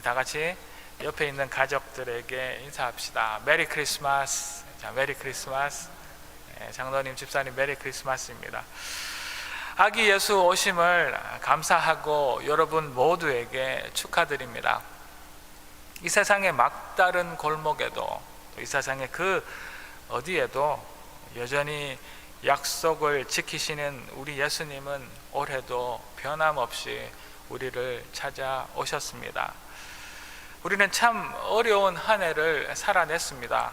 다 같이 옆에 있는 가족들에게 인사합시다. 메리 크리스마스. 자, 메리 크리스마스. 장로님, 집사님, 메리 크리스마스입니다. 아기 예수 오심을 감사하고 여러분 모두에게 축하드립니다. 이 세상의 막다른 골목에도, 이 세상의 그 어디에도 여전히 약속을 지키시는 우리 예수님은 올해도 변함없이 우리를 찾아오셨습니다. 우리는 참 어려운 한 해를 살아냈습니다.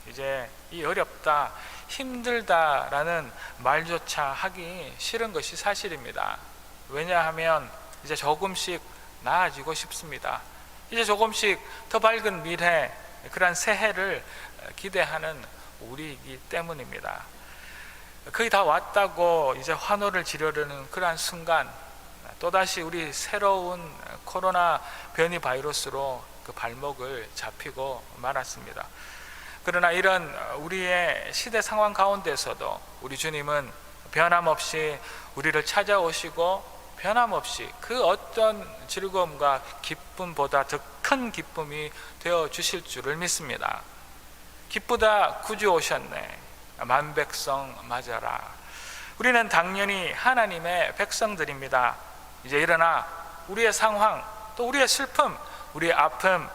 이제 이 어렵다, 힘들다라는 말조차 하기 싫은 것이 사실입니다. 왜냐하면 이제 조금씩 나아지고 싶습니다. 이제 조금씩 더 밝은 미래, 그러한 새해를 기대하는 우리이기 때문입니다. 거의 다 왔다고 이제 환호를 지르려는 그러한 순간, 또다시 우리 새로운 코로나 변이 바이러스로 그 발목을 잡히고 말았습니다. 그러나 이런 우리의 시대 상황 가운데서도 우리 주님은 변함없이 우리를 찾아오시고 변함없이 그 어떤 즐거움과 기쁨보다 더 큰 기쁨이 되어 주실 줄을 믿습니다. 기쁘다, 구주 오셨네, 만백성 맞아라. 우리는 당연히 하나님의 백성들입니다. 이제 일어나 우리의 상황, 또 우리의 슬픔, 우리의 아픔,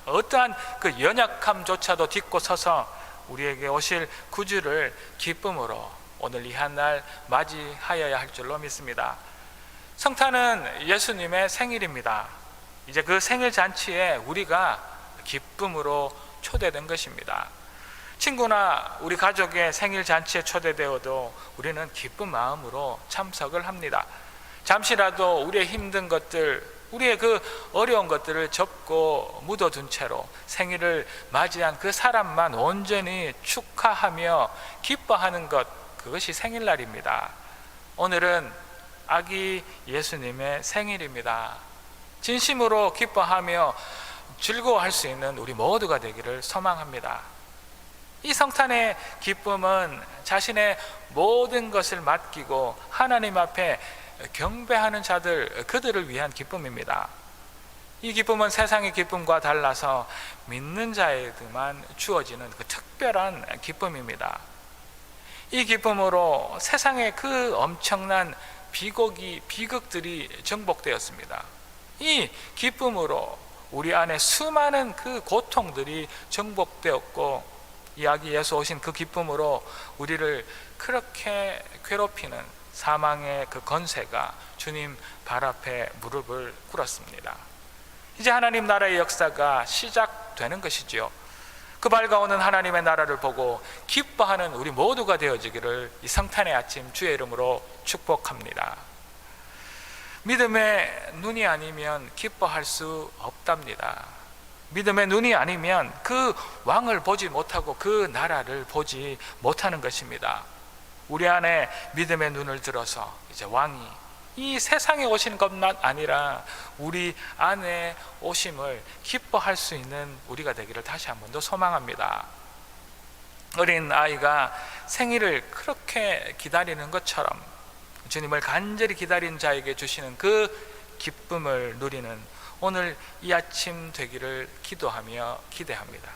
어떠한 그 연약함조차도 딛고 서서 우리에게 오실 구주를 기쁨으로 오늘 이 한 날 맞이하여야 할 줄로 믿습니다. 성탄은 예수님의 생일입니다. 이제 그 생일 잔치에 우리가 기쁨으로 초대된 것입니다. 친구나 우리 가족의 생일 잔치에 초대되어도 우리는 기쁜 마음으로 참석을 합니다. 잠시라도 우리의 힘든 것들, 우리의 그 어려운 것들을 접고 묻어둔 채로 생일을 맞이한 그 사람만 온전히 축하하며 기뻐하는 것, 그것이 생일날입니다. 오늘은 아기 예수님의 생일입니다. 진심으로 기뻐하며 즐거워할 수 있는 우리 모두가 되기를 소망합니다. 이 성탄의 기쁨은 자신의 모든 것을 맡기고 하나님 앞에 경배하는 자들, 그들을 위한 기쁨입니다. 이 기쁨은 세상의 기쁨과 달라서 믿는 자에게만 주어지는 그 특별한 기쁨입니다. 이 기쁨으로 세상의 그 엄청난 비극들이 정복되었습니다. 이 기쁨으로 우리 안에 수많은 그 고통들이 정복되었고, 이 아기 예수 오신 그 기쁨으로 우리를 그렇게 괴롭히는 사망의 그 권세가 주님 발 앞에 무릎을 꿇었습니다. 이제 하나님 나라의 역사가 시작되는 것이지요. 그 밝아오는 하나님의 나라를 보고 기뻐하는 우리 모두가 되어지기를 이 성탄의 아침 주의 이름으로 축복합니다. 믿음의 눈이 아니면 기뻐할 수 없답니다. 믿음의 눈이 아니면 그 왕을 보지 못하고 그 나라를 보지 못하는 것입니다. 우리 안에 믿음의 눈을 들어서 이제 왕이 이 세상에 오시는 것만 아니라 우리 안에 오심을 기뻐할 수 있는 우리가 되기를 다시 한 번 더 소망합니다. 어린 아이가 생일을 그렇게 기다리는 것처럼 주님을 간절히 기다린 자에게 주시는 그 기쁨을 누리는 오늘 이 아침 되기를 기도하며 기대합니다.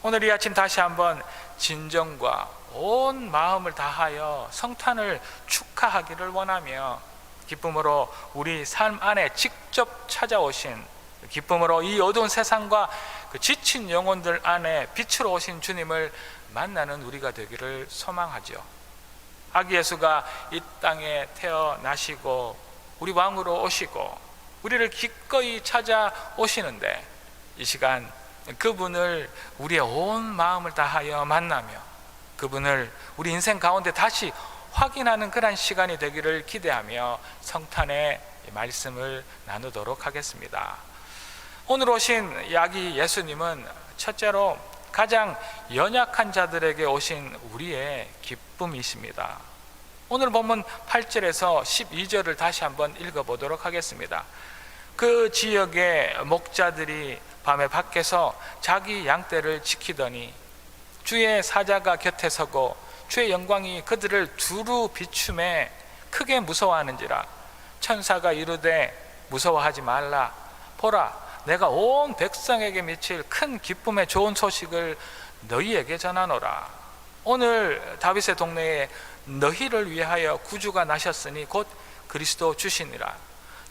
오늘 이 아침 다시 한번 진정과 온 마음을 다하여 성탄을 축하하기를 원하며 기쁨으로 우리 삶 안에 직접 찾아오신, 기쁨으로 이 어두운 세상과 그 지친 영혼들 안에 빛으로 오신 주님을 만나는 우리가 되기를 소망하죠. 아기 예수가 이 땅에 태어나시고 우리 왕으로 오시고 우리를 기꺼이 찾아오시는데, 이 시간 그분을 우리의 온 마음을 다하여 만나며 그분을 우리 인생 가운데 다시 확인하는 그런 시간이 되기를 기대하며 성탄의 말씀을 나누도록 하겠습니다. 오늘 오신 아기 예수님은 첫째로 가장 연약한 자들에게 오신 우리의 기쁨이십니다. 오늘 본문 8절에서 12절을 다시 한번 읽어보도록 하겠습니다. 그 지역의 목자들이 밤에 밖에서 자기 양떼를 지키더니 주의 사자가 곁에 서고 주의 영광이 그들을 두루 비춤에 크게 무서워하는지라. 천사가 이르되 무서워하지 말라. 보라, 내가 온 백성에게 미칠 큰 기쁨의 좋은 소식을 너희에게 전하노라. 오늘 다윗의 동네에 너희를 위하여 구주가 나셨으니 곧 그리스도 주시니라.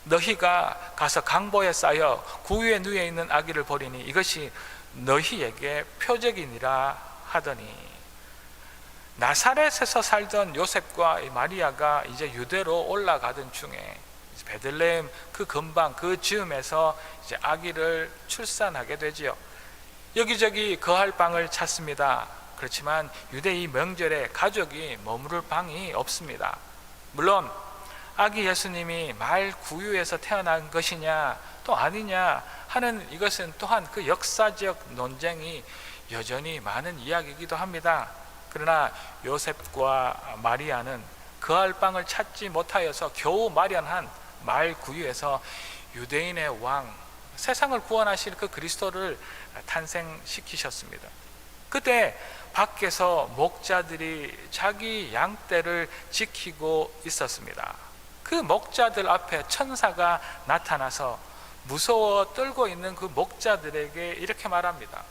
너희가 가서 강보에 쌓여 구유에 누워 있는 아기를 보리니 이것이 너희에게 표적이니라 하더니, 나사렛에서 살던 요셉과 마리아가 이제 유대로 올라가던 중에 베들레헴 그 근방 그 즈음에서 이제 아기를 출산하게 되지요. 여기저기 거할 방을 찾습니다. 그렇지만 유대의 명절에 가족이 머무를 방이 없습니다. 물론 아기 예수님이 말 구유에서 태어난 것이냐 또 아니냐 하는 이것은 또한 그 역사적 논쟁이 여전히 많은 이야기이기도 합니다. 그러나 요셉과 마리아는 거할 방을 찾지 못하여서 겨우 마련한 말 구유에서 유대인의 왕, 세상을 구원하실 그 그리스도를 탄생시키셨습니다. 그때 밖에서 목자들이 자기 양떼를 지키고 있었습니다. 그 목자들 앞에 천사가 나타나서 무서워 떨고 있는 그 목자들에게 이렇게 말합니다.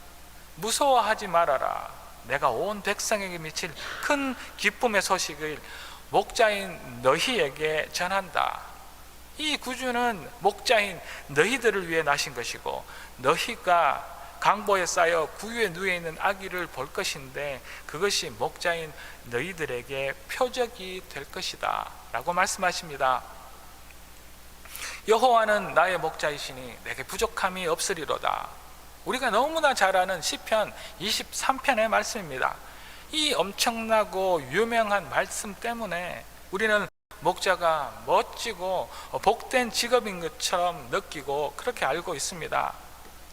무서워하지 말아라. 내가 온 백성에게 미칠 큰 기쁨의 소식을 목자인 너희에게 전한다. 이 구주는 목자인 너희들을 위해 나신 것이고, 너희가 강보에 쌓여 구유에 누워 있는 아기를 볼 것인데 그것이 목자인 너희들에게 표적이 될 것이다 라고 말씀하십니다. 여호와는 나의 목자이시니 내게 부족함이 없으리로다. 우리가 너무나 잘 아는 시편 23편의 말씀입니다. 이 엄청나고 유명한 말씀 때문에 우리는 목자가 멋지고 복된 직업인 것처럼 느끼고 그렇게 알고 있습니다.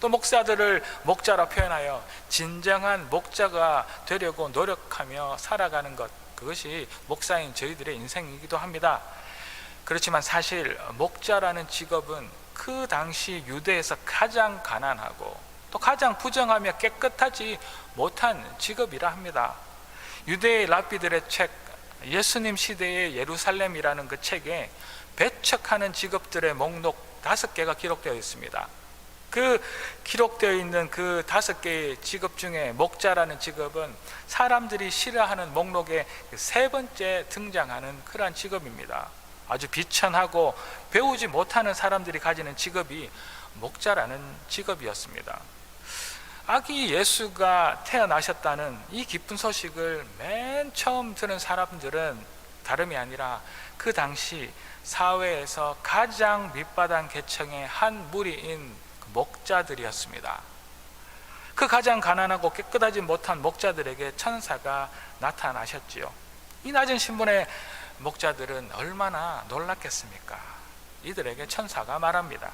또 목사들을 목자라 표현하여 진정한 목자가 되려고 노력하며 살아가는 것, 그것이 목사인 저희들의 인생이기도 합니다. 그렇지만 사실 목자라는 직업은 그 당시 유대에서 가장 가난하고 또 가장 부정하며 깨끗하지 못한 직업이라 합니다. 유대의 랍비들의 책 예수님 시대의 예루살렘이라는 그 책에 배척하는 직업들의 목록 5개가 기록되어 있습니다. 그 기록되어 있는 그 5개의 직업 중에 목자라는 직업은 사람들이 싫어하는 목록에 3번째 등장하는 그러한 직업입니다. 아주 비천하고 배우지 못하는 사람들이 가지는 직업이 목자라는 직업이었습니다. 아기 예수가 태어나셨다는 이 기쁜 소식을 맨 처음 들은 사람들은 다름이 아니라 그 당시 사회에서 가장 밑바닥 계층의 한 무리인 목자들이었습니다. 그 가장 가난하고 깨끗하지 못한 목자들에게 천사가 나타나셨지요. 이 낮은 신분의 목자들은 얼마나 놀랐겠습니까? 이들에게 천사가 말합니다.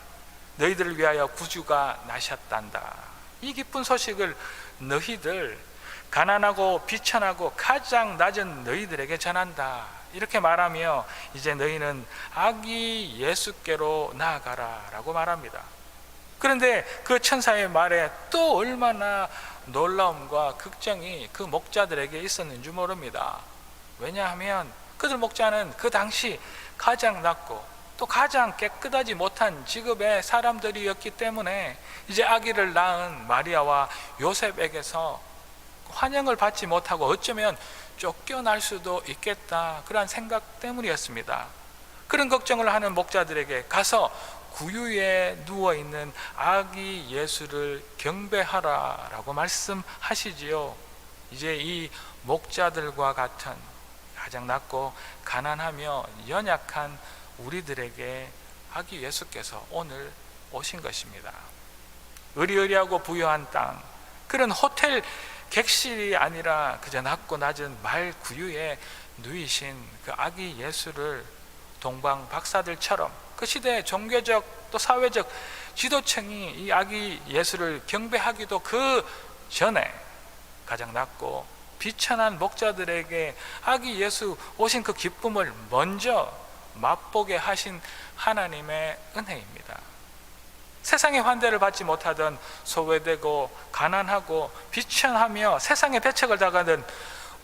너희들을 위하여 구주가 나셨단다. 이 기쁜 소식을 너희들 가난하고 비천하고 가장 낮은 너희들에게 전한다. 이렇게 말하며 이제 너희는 아기 예수께로 나아가라 라고 말합니다. 그런데 그 천사의 말에 또 얼마나 놀라움과 걱정이 그 목자들에게 있었는지 모릅니다. 왜냐하면 그들 목자는 그 당시 가장 낮고 또 가장 깨끗하지 못한 직업의 사람들이었기 때문에 이제 아기를 낳은 마리아와 요셉에게서 환영을 받지 못하고 어쩌면 쫓겨날 수도 있겠다, 그런 생각 때문이었습니다. 그런 걱정을 하는 목자들에게 가서 구유에 누워있는 아기 예수를 경배하라 라고 말씀하시지요. 이제 이 목자들과 같은 가장 낮고 가난하며 연약한 우리들에게 아기 예수께서 오늘 오신 것입니다. 의리의리하고 부유한 땅, 그런 호텔 객실이 아니라 그저 낮고 낮은 말 구유에 누이신 그 아기 예수를 동방 박사들처럼 그 시대의 종교적 또 사회적 지도층이 이 아기 예수를 경배하기도 그 전에 가장 낮고 비천한 목자들에게 아기 예수 오신 그 기쁨을 먼저 맛보게 하신 하나님의 은혜입니다. 세상의 환대를 받지 못하던 소외되고 가난하고 비천하며 세상의 배척을 당하던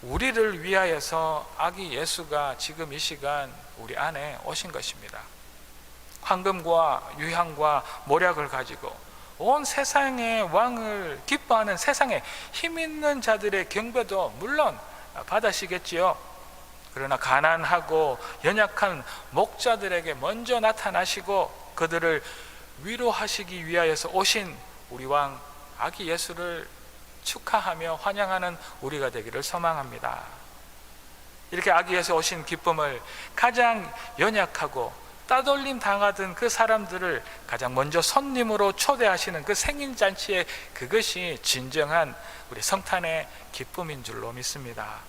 우리를 위하여서 아기 예수가 지금 이 시간 우리 안에 오신 것입니다. 황금과 유향과 모략을 가지고 온 세상의 왕을 기뻐하는 세상에 힘 있는 자들의 경배도 물론 받으시겠지요. 그러나 가난하고 연약한 목자들에게 먼저 나타나시고 그들을 위로하시기 위하여서 오신 우리 왕 아기 예수를 축하하며 환영하는 우리가 되기를 소망합니다. 이렇게 아기 예수 오신 기쁨을 가장 연약하고 따돌림 당하던 그 사람들을 가장 먼저 손님으로 초대하시는 그 생일잔치에 그것이 진정한 우리 성탄의 기쁨인 줄로 믿습니다.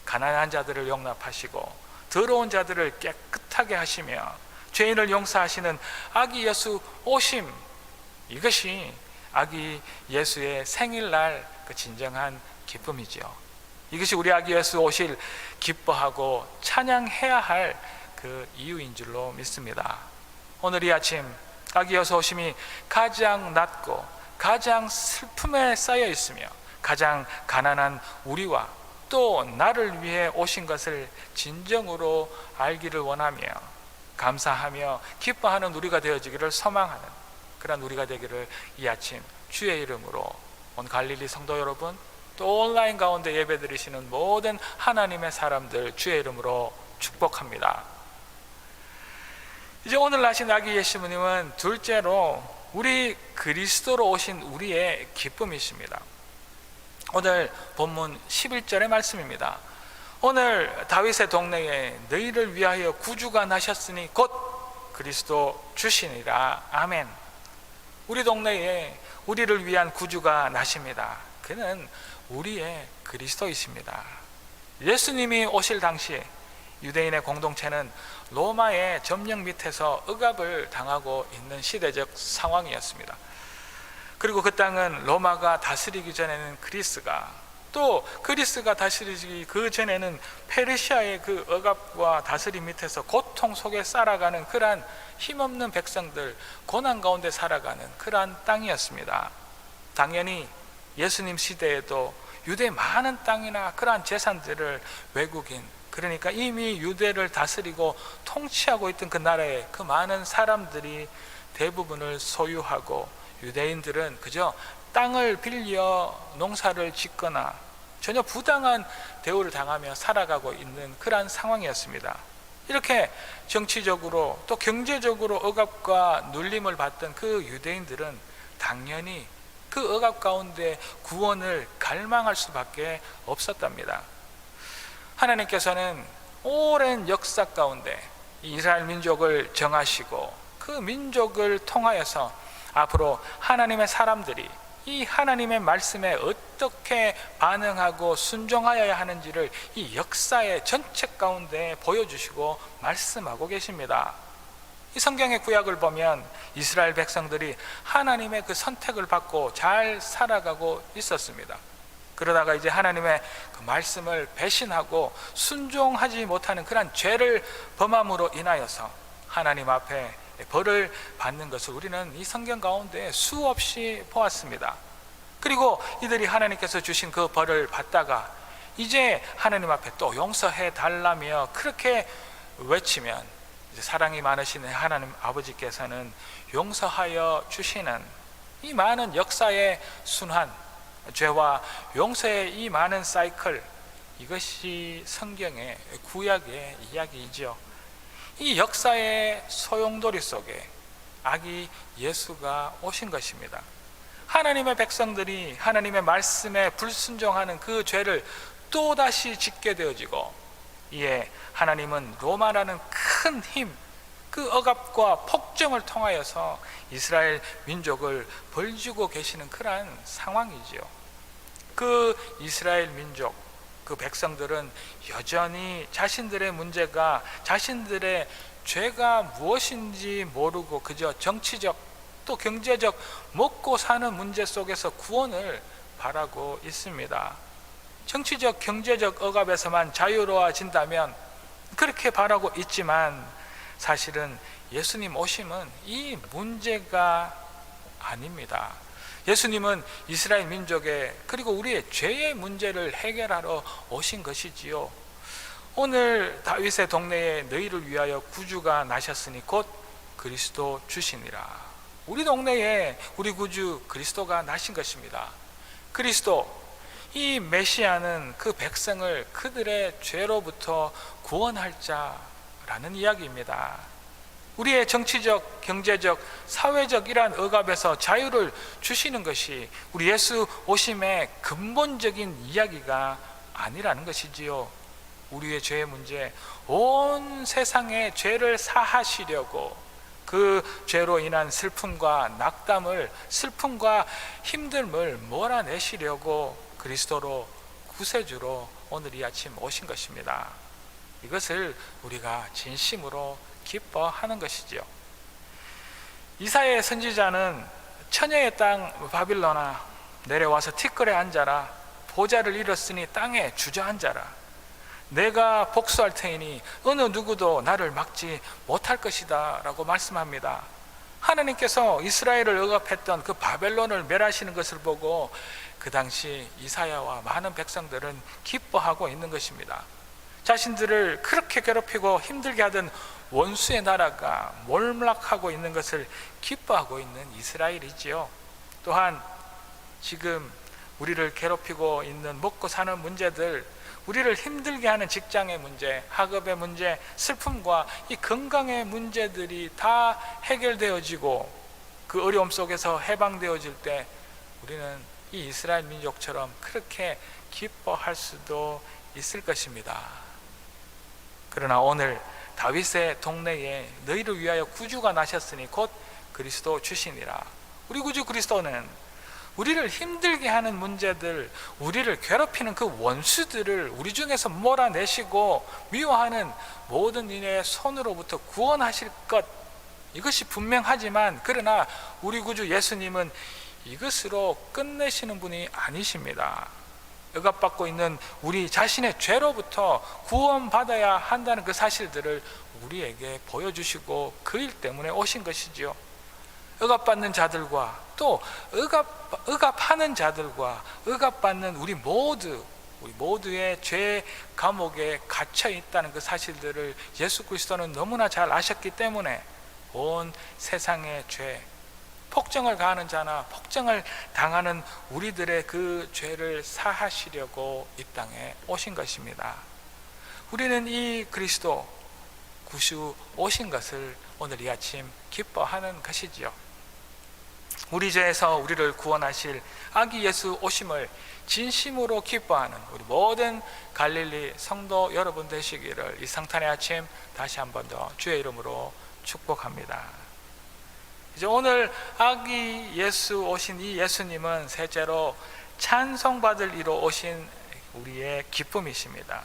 가난한 자들을 용납하시고 더러운 자들을 깨끗하게 하시며 죄인을 용서하시는 아기 예수 오심, 이것이 아기 예수의 생일날 그 진정한 기쁨이죠. 이것이 우리 아기 예수 오실 기뻐하고 찬양해야 할 그 이유인 줄로 믿습니다. 오늘 이 아침 아기 예수 오심이 가장 낮고 가장 슬픔에 쌓여 있으며 가장 가난한 우리와 또 나를 위해 오신 것을 진정으로 알기를 원하며 감사하며 기뻐하는 우리가 되어지기를 소망하는 그런 우리가 되기를 이 아침 주의 이름으로 온 갈릴리 성도 여러분, 또 온라인 가운데 예배드리시는 모든 하나님의 사람들 주의 이름으로 축복합니다. 이제 오늘 나신 아기 예수님은 둘째로 우리 그리스도로 오신 우리의 기쁨이십니다. 오늘 본문 11절의 말씀입니다. 오늘 다윗의 동네에 너희를 위하여 구주가 나셨으니 곧 그리스도 주시니라. 아멘. 우리 동네에 우리를 위한 구주가 나십니다. 그는 우리의 그리스도이십니다. 예수님이 오실 당시에 유대인의 공동체는 로마의 점령 밑에서 억압을 당하고 있는 시대적 상황이었습니다. 그리고 그 땅은 로마가 다스리기 전에는 그리스가, 또 그리스가 다스리기 그 전에는 페르시아의 그 억압과 다스림 밑에서 고통 속에 살아가는 그러한 힘없는 백성들, 고난 가운데 살아가는 그러한 땅이었습니다. 당연히 예수님 시대에도 유대 많은 땅이나 그러한 재산들을 외국인, 그러니까 이미 유대를 다스리고 통치하고 있던 그 나라의 그 많은 사람들이 대부분을 소유하고, 유대인들은 그저 땅을 빌려 농사를 짓거나 전혀 부당한 대우를 당하며 살아가고 있는 그러한 상황이었습니다. 이렇게 정치적으로 또 경제적으로 억압과 눌림을 받던 그 유대인들은 당연히 그 억압 가운데 구원을 갈망할 수밖에 없었답니다. 하나님께서는 오랜 역사 가운데 이스라엘 민족을 정하시고 그 민족을 통하여서 앞으로 하나님의 사람들이 이 하나님의 말씀에 어떻게 반응하고 순종하여야 하는지를 이 역사의 전체 가운데 보여주시고 말씀하고 계십니다. 이 성경의 구약을 보면 이스라엘 백성들이 하나님의 그 선택을 받고 잘 살아가고 있었습니다. 그러다가 이제 하나님의 그 말씀을 배신하고 순종하지 못하는 그런 죄를 범함으로 인하여서 하나님 앞에 벌을 받는 것을 우리는 이 성경 가운데 수없이 보았습니다. 그리고 이들이 하나님께서 주신 그 벌을 받다가 이제 하나님 앞에 또 용서해 달라며 그렇게 외치면 이제 사랑이 많으신 하나님 아버지께서는 용서하여 주시는 이 많은 역사의 순환, 죄와 용서의 이 많은 사이클, 이것이 성경의 구약의 이야기이죠. 이 역사의 소용돌이 속에 아기 예수가 오신 것입니다. 하나님의 백성들이 하나님의 말씀에 불순종하는 그 죄를 또다시 짓게 되어지고, 이에 하나님은 로마라는 큰 힘, 그 억압과 폭정을 통하여서 이스라엘 민족을 벌주고 계시는 그러한 상황이지요. 그 이스라엘 민족, 그 백성들은 여전히 자신들의 문제가, 자신들의 죄가 무엇인지 모르고 그저 정치적 또 경제적 먹고 사는 문제 속에서 구원을 바라고 있습니다. 정치적 경제적 억압에서만 자유로워진다면 그렇게 바라고 있지만, 사실은 예수님 오심은 이 문제가 아닙니다. 예수님은 이스라엘 민족의 그리고 우리의 죄의 문제를 해결하러 오신 것이지요. 오늘 다윗의 동네에 너희를 위하여 구주가 나셨으니 곧 그리스도 주시니라. 우리 동네에 우리 구주 그리스도가 나신 것입니다. 그리스도, 이 메시아는 그 백성을 그들의 죄로부터 구원할 자라는 이야기입니다. 우리의 정치적, 경제적, 사회적 이러한 억압에서 자유를 주시는 것이 우리 예수 오심의 근본적인 이야기가 아니라는 것이지요. 우리의 죄의 문제, 온 세상의 죄를 사하시려고 그 죄로 인한 슬픔과 낙담을, 슬픔과 힘듦을 몰아내시려고 그리스도로, 구세주로 오늘 이 아침 오신 것입니다. 이것을 우리가 진심으로 기뻐하는 것이지요. 이사야 선지자는 처녀의 땅 바빌론아, 내려와서 티끌에 앉아라. 보좌를 잃었으니 땅에 주저앉아라. 내가 복수할 테이니 어느 누구도 나를 막지 못할 것이다 라고 말씀합니다. 하나님께서 이스라엘을 억압했던 그 바벨론을 멸하시는 것을 보고 그 당시 이사야와 많은 백성들은 기뻐하고 있는 것입니다. 자신들을 그렇게 괴롭히고 힘들게 하던 원수의 나라가 몰락하고 있는 것을 기뻐하고 있는 이스라엘이지요. 또한 지금 우리를 괴롭히고 있는 먹고 사는 문제들, 우리를 힘들게 하는 직장의 문제, 학업의 문제, 슬픔과 이 건강의 문제들이 다 해결되어지고 그 어려움 속에서 해방되어질 때 우리는 이 이스라엘 민족처럼 그렇게 기뻐할 수도 있을 것입니다. 그러나 오늘 다윗의 동네에 너희를 위하여 구주가 나셨으니 곧 그리스도 주시니라. 우리 구주 그리스도는 우리를 힘들게 하는 문제들, 우리를 괴롭히는 그 원수들을 우리 중에서 몰아내시고 미워하는 모든 이의 손으로부터 구원하실 것, 이것이 분명하지만 그러나 우리 구주 예수님은 이것으로 끝내시는 분이 아니십니다. 억압받고 있는 우리 자신의 죄로부터 구원받아야 한다는 그 사실들을 우리에게 보여주시고 그 일 때문에 오신 것이지요. 억압받는 자들과 또 억압하는 자들과 억압받는 우리 모두의 죄 감옥에 갇혀 있다는 그 사실들을 예수 그리스도는 너무나 잘 아셨기 때문에 온 세상의 죄, 폭정을 가하는 자나 폭정을 당하는 우리들의 그 죄를 사하시려고 이 땅에 오신 것입니다. 우리는 이 그리스도 구주 오신 것을 오늘 이 아침 기뻐하는 것이지요. 우리 죄에서 우리를 구원하실 아기 예수 오심을 진심으로 기뻐하는 우리 모든 갈릴리 성도 여러분 되시기를 이 성탄의 아침 다시 한 번 더 주의 이름으로 축복합니다. 이제 오늘 아기 예수 오신 이 예수님은 셋째로 찬송받을 이로 오신 우리의 기쁨이십니다.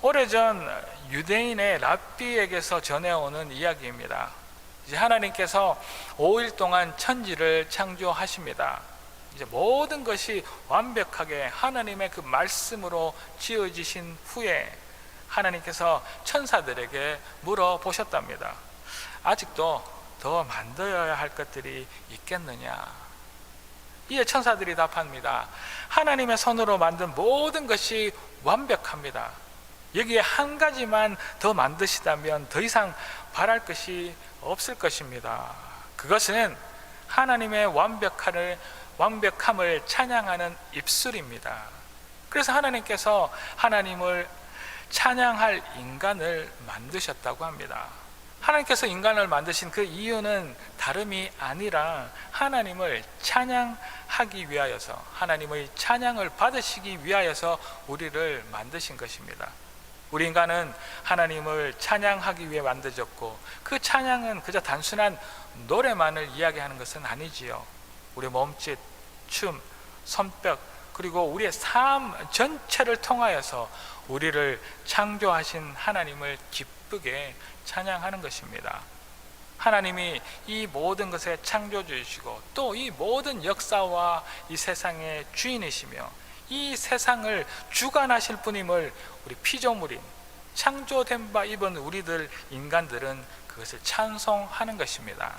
오래전 유대인의 랍비에게서 전해오는 이야기입니다. 이제 하나님께서 5일 동안 천지를 창조하십니다. 이제 모든 것이 완벽하게 하나님의 그 말씀으로 지어지신 후에 하나님께서 천사들에게 물어보셨답니다. 아직도 더 만들어야 할 것들이 있겠느냐? 이에 천사들이 답합니다. 하나님의 손으로 만든 모든 것이 완벽합니다. 여기에 한 가지만 더 만드시다면 더 이상 바랄 것이 없을 것입니다. 그것은 하나님의 완벽함을 찬양하는 입술입니다. 그래서 하나님께서 하나님을 찬양할 인간을 만드셨다고 합니다. 하나님께서 인간을 만드신 그 이유는 다름이 아니라 하나님을 찬양하기 위하여서, 하나님의 찬양을 받으시기 위하여서 우리를 만드신 것입니다. 우리 인간은 하나님을 찬양하기 위해 만들어졌고 그 찬양은 그저 단순한 노래만을 이야기하는 것은 아니지요. 우리의 몸짓, 춤, 손뼉, 그리고 우리의 삶 전체를 통하여서 우리를 창조하신 하나님을 기쁘게 찬양하는 것입니다. 하나님이 이 모든 것의 창조주이시고 또 이 모든 역사와 이 세상의 주인이시며 이 세상을 주관하실 분임을 우리 피조물인 창조된 바 입은 우리들 인간들은 그것을 찬송하는 것입니다.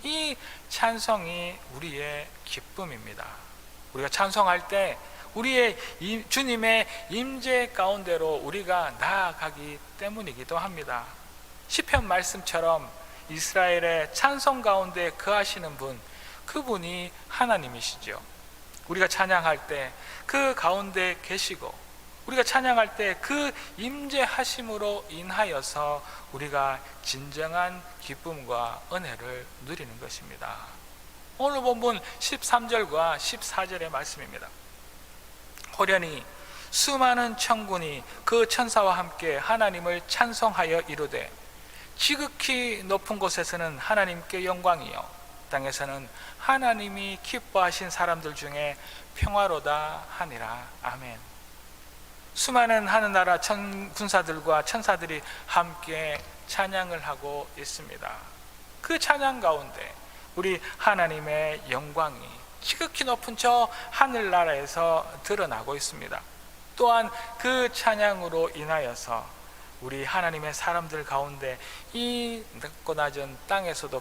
이 찬송이 우리의 기쁨입니다. 우리가 찬송할 때 우리의 주님의 임재 가운데로 우리가 나아가기 때문이기도 합니다. 시편 말씀처럼 이스라엘의 찬송 가운데 거하시는 분, 그분이 하나님이시죠. 우리가 찬양할 때 그 가운데 계시고, 우리가 찬양할 때 그 임재하심으로 인하여서 우리가 진정한 기쁨과 은혜를 누리는 것입니다. 오늘 본문 13절과 14절의 말씀입니다. 호련히 수많은 천군이 그 천사와 함께 하나님을 찬송하여 이르되, 지극히 높은 곳에서는 하나님께 영광이요, 땅에서는 하나님이 기뻐하신 사람들 중에 평화로다 하니라. 아멘. 수많은 하늘나라 군사들과 천사들이 함께 찬양을 하고 있습니다. 그 찬양 가운데 우리 하나님의 영광이 지극히 높은 저 하늘나라에서 드러나고 있습니다. 또한 그 찬양으로 인하여서 우리 하나님의 사람들 가운데 이 낮고 낮은 땅에서도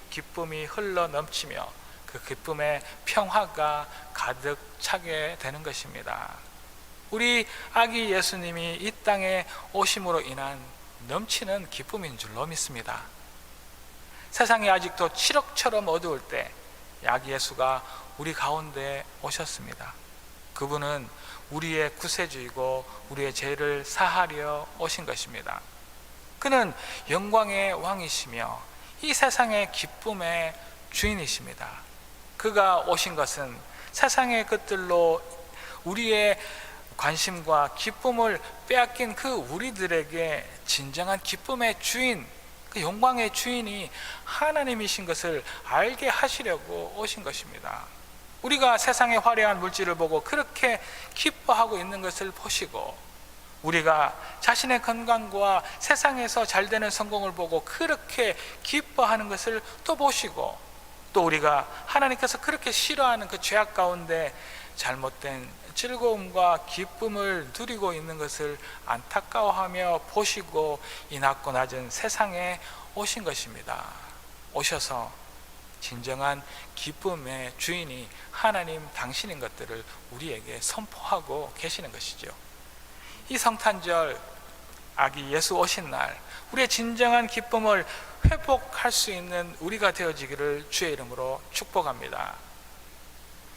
기쁨이 흘러 넘치며 그 기쁨의 평화가 가득 차게 되는 것입니다. 우리 아기 예수님이 이 땅에 오심으로 인한 넘치는 기쁨인 줄로 믿습니다. 세상이 아직도 칠흑처럼 어두울 때 아기 예수가 우리 가운데 오셨습니다. 그분은 우리의 구세주이고 우리의 죄를 사하려 오신 것입니다. 그는 영광의 왕이시며 이 세상의 기쁨의 주인이십니다. 그가 오신 것은 세상의 것들로 우리의 관심과 기쁨을 빼앗긴 그 우리들에게 진정한 기쁨의 주인, 그 영광의 주인이 하나님이신 것을 알게 하시려고 오신 것입니다. 우리가 세상의 화려한 물질을 보고 그렇게 기뻐하고 있는 것을 보시고, 우리가 자신의 건강과 세상에서 잘 되는 성공을 보고 그렇게 기뻐하는 것을 또 보시고, 또 우리가 하나님께서 그렇게 싫어하는 그 죄악 가운데 잘못된 즐거움과 기쁨을 누리고 있는 것을 안타까워하며 보시고 이 낮고 낮은 세상에 오신 것입니다. 오셔서 진정한 기쁨의 주인이 하나님 당신인 것들을 우리에게 선포하고 계시는 것이죠. 이 성탄절, 아기 예수 오신 날, 우리의 진정한 기쁨을 회복할 수 있는 우리가 되어지기를 주의 이름으로 축복합니다.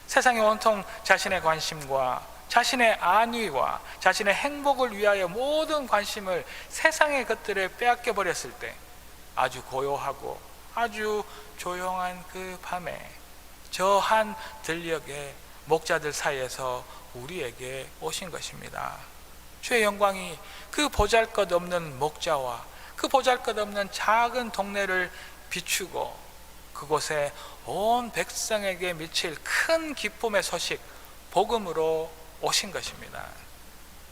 세상에 온통 자신의 관심과 자신의 안위와 자신의 행복을 위하여 모든 관심을 세상의 것들에 빼앗겨 버렸을 때, 아주 고요하고 아주 조용한 그 밤에 저 한 들녘의 목자들 사이에서 우리에게 오신 것입니다. 주의 영광이 그 보잘것없는 목자와 그 보잘것없는 작은 동네를 비추고 그곳에 온 백성에게 미칠 큰 기쁨의 소식, 복음으로 오신 것입니다.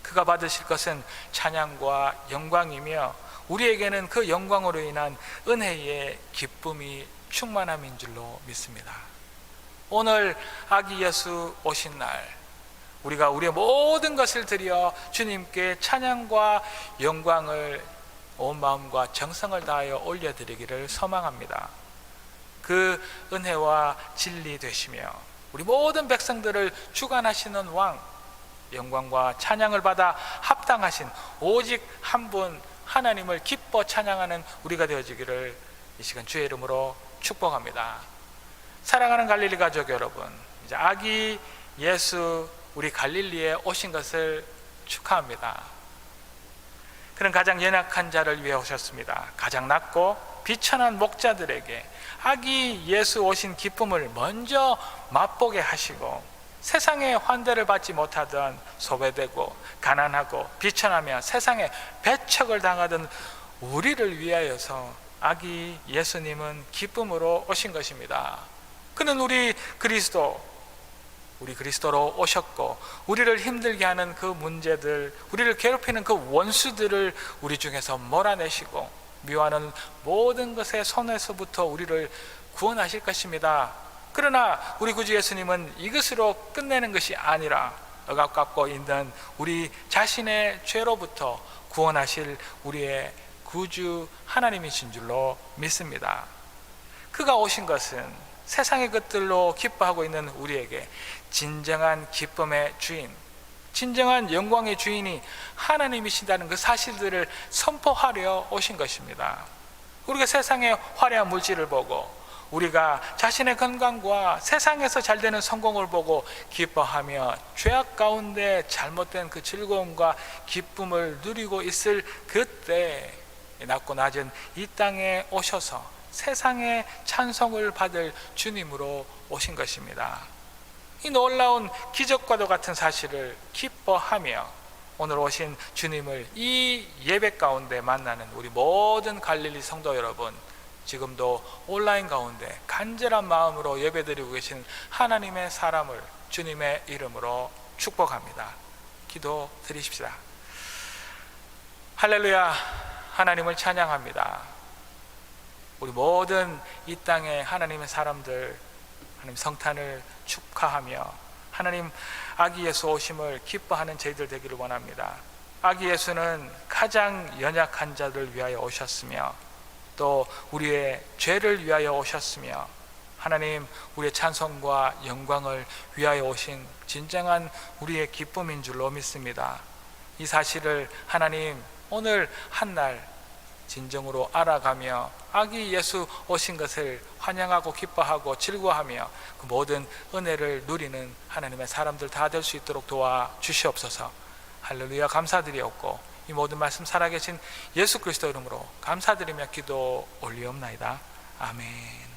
그가 받으실 것은 찬양과 영광이며 우리에게는 그 영광으로 인한 은혜의 기쁨이 충만함인 줄로 믿습니다. 오늘 아기 예수 오신 날, 우리가 우리의 모든 것을 드려 주님께 찬양과 영광을 온 마음과 정성을 다하여 올려드리기를 소망합니다. 그 은혜와 진리 되시며 우리 모든 백성들을 주관하시는 왕, 영광과 찬양을 받아 합당하신 오직 한 분 하나님을 기뻐 찬양하는 우리가 되어지기를 이 시간 주의 이름으로 축복합니다. 사랑하는 갈릴리 가족 여러분, 이제 아기 예수 우리 갈릴리에 오신 것을 축하합니다. 그는 가장 연약한 자를 위해 오셨습니다. 가장 낮고 비천한 목자들에게 아기 예수 오신 기쁨을 먼저 맛보게 하시고, 세상의 환대를 받지 못하던 소외되고 가난하고 비천하며 세상에 배척을 당하던 우리를 위하여서 아기 예수님은 기쁨으로 오신 것입니다. 그는 우리 그리스도로 오셨고, 우리를 힘들게 하는 그 문제들, 우리를 괴롭히는 그 원수들을 우리 중에서 몰아내시고 미워하는 모든 것의 손에서부터 우리를 구원하실 것입니다. 그러나 우리 구주 예수님은 이것으로 끝내는 것이 아니라 억압받고 있는 우리 자신의 죄로부터 구원하실 우리의 구주 하나님이신 줄로 믿습니다. 그가 오신 것은 세상의 것들로 기뻐하고 있는 우리에게 진정한 기쁨의 주인, 진정한 영광의 주인이 하나님이시다는 그 사실들을 선포하려 오신 것입니다. 우리가 세상의 화려한 물질을 보고 우리가 자신의 건강과 세상에서 잘 되는 성공을 보고 기뻐하며 죄악 가운데 잘못된 그 즐거움과 기쁨을 누리고 있을 그때 낮고 낮은 이 땅에 오셔서 세상의 찬송을 받을 주님으로 오신 것입니다. 이 놀라운 기적과도 같은 사실을 기뻐하며 오늘 오신 주님을 이 예배 가운데 만나는 우리 모든 갈릴리 성도 여러분, 지금도 온라인 가운데 간절한 마음으로 예배드리고 계신 하나님의 사람을 주님의 이름으로 축복합니다. 기도 드리십시다. 할렐루야, 하나님을 찬양합니다. 우리 모든 이 땅의 하나님의 사람들, 하나님 성탄을 축하하며 하나님 아기 예수 오심을 기뻐하는 저희들 되기를 원합니다. 아기 예수는 가장 연약한 자들을 위하여 오셨으며 또 우리의 죄를 위하여 오셨으며 하나님 우리의 찬송과 영광을 위하여 오신 진정한 우리의 기쁨인 줄로 믿습니다. 이 사실을 하나님 오늘 한날 진정으로 알아가며 아기 예수 오신 것을 환영하고 기뻐하고 즐거워하며 그 모든 은혜를 누리는 하나님의 사람들 다 될 수 있도록 도와주시옵소서. 할렐루야, 감사드리옵고 이 모든 말씀 살아계신 예수 그리스도 이름으로 감사드리며 기도 올리옵나이다. 아멘.